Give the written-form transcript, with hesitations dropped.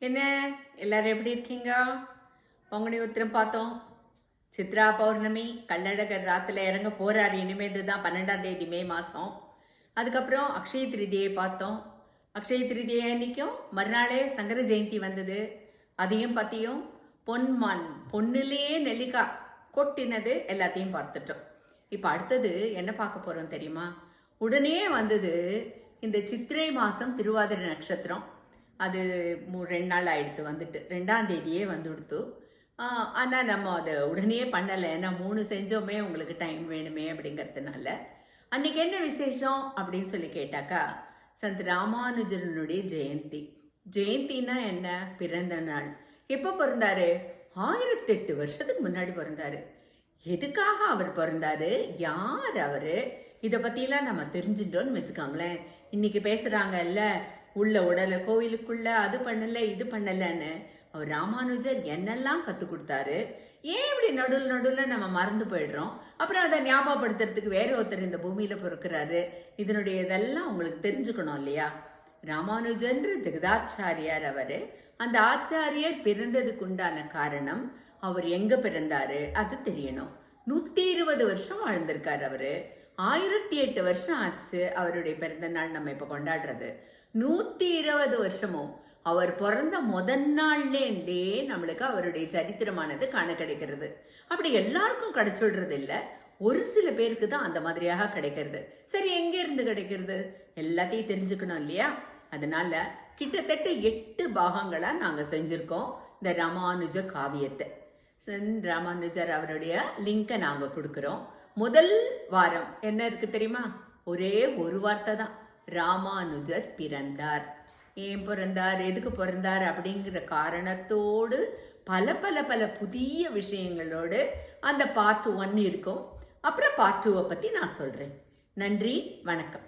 என்ன எல்லாரும் எப்படி இருக்கீங்க? பங்குனி உத்திரம் பார்த்தோம். சித்ரா பௌர்ணமி கள்ளழகர் ராத்துல இறங்க போறாரு. இனிமேல் தான் 12ஆம் தேதி மே மாதம். அதுக்கப்புறம் அக்ஷய திருதியை பார்த்தோம். அக்ஷய திருதியை அன்னைக்கும் மறுநாளே சங்கர ஜெயந்தி வந்தது. அதையும் பற்றியும் பொன்மான் பொண்ணுலேயே நெல்லிக்காய் கொட்டினது எல்லாத்தையும் பார்த்துட்டோம். இப்போ அடுத்தது என்ன பார்க்க போகிறோம் தெரியுமா? உடனே வந்தது இந்த சித்திரை மாதம் திருவாதிரை நட்சத்திரம். அது 2 நாள் ஆயிடுத்து வந்துட்டு 2ஆம் தேதியே வந்துடுத்து. ஆனால் நம்ம அதை உடனே பண்ணலை, ஏன்னா 3 செஞ்சோமே, உங்களுக்கு டைம் வேணுமே அப்படிங்கிறதுனால. அன்னைக்கு என்ன விசேஷம் அப்படின்னு சொல்லி கேட்டாக்கா, சந்த் ராமானுஜனுடைய ஜெயந்தி. ஜெயந்தின்னா என்ன? பிறந்த நாள். எப்போ பிறந்தாரு? 1008 வருஷத்துக்கு முன்னாடி பிறந்தாரு. எதுக்காக அவர் பிறந்தாரு, யார் அவரு, இதை பற்றிலாம் நம்ம தெரிஞ்சுட்டோன்னு வச்சுக்கோங்களேன். இன்னைக்கு பேசுகிறாங்கல்ல, உள்ள உடலை கோவிலுக்குள்ள அது பண்ணலை இது பண்ணலைன்னு. அவர் ராமானுஜர் என்னெல்லாம் கற்றுக் கொடுத்தாரு, ஏன் இப்படி நடுவில் நம்ம மறந்து போயிடுறோம். அப்புறம் அதை ஞாபகப்படுத்துறதுக்கு வேற ஒருத்தர் இந்த பூமியில் பிறக்கிறாரு. இதனுடைய இதெல்லாம் உங்களுக்கு தெரிஞ்சுக்கணும் இல்லையா? ராமானுஜன்ற ஜெகதாச்சாரியார் அவர். அந்த ஆச்சாரியர் பிறந்ததுக்கு உண்டான காரணம், அவர் எங்க பிறந்தாரு அது தெரியணும். 120 வருஷம் வாழ்ந்திருக்காரு அவரு. 1008 வருஷம் ஆச்சு அவருடைய பிறந்த நாள் நம்ம இப்ப கொண்டாடுறது. 120 வருஷமும் அவர் பிறந்த முதல் நாள்லேருந்தே நம்மளுக்கு அவருடைய சரித்திரமானது காண கிடைக்கிறது. அப்படி எல்லாருக்கும் கிடைச்சிடுறது இல்லை, ஒரு சில பேருக்கு தான் அந்த மாதிரியாக கிடைக்கிறது. சரி, எங்கே இருந்து கிடைக்கிறது? எல்லாத்தையும் தெரிஞ்சுக்கணும் இல்லையா? அதனால கிட்டத்தட்ட 8 பாகங்களா நாங்க செஞ்சிருக்கோம் இந்த ராமானுஜ காவியத்தை. ராமானுஜர் அவருடைய லிங்கை நாங்க கொடுக்கிறோம். முதல் வாரம் என்ன இருக்கு தெரியுமா? ஒரே ஒரு வார்த்தை தான், ராமானுஜர் பிறந்தார். ஏன் பிறந்தார், எதுக்கு பிறந்தார் அப்படிங்கிற காரணத்தோடு பல பல பல புதிய விஷயங்களோடு அந்த பார்ட் 1 இருக்கும். அப்புறம் பார்ட் 2 பற்றி நான் சொல்கிறேன். நன்றி, வணக்கம்.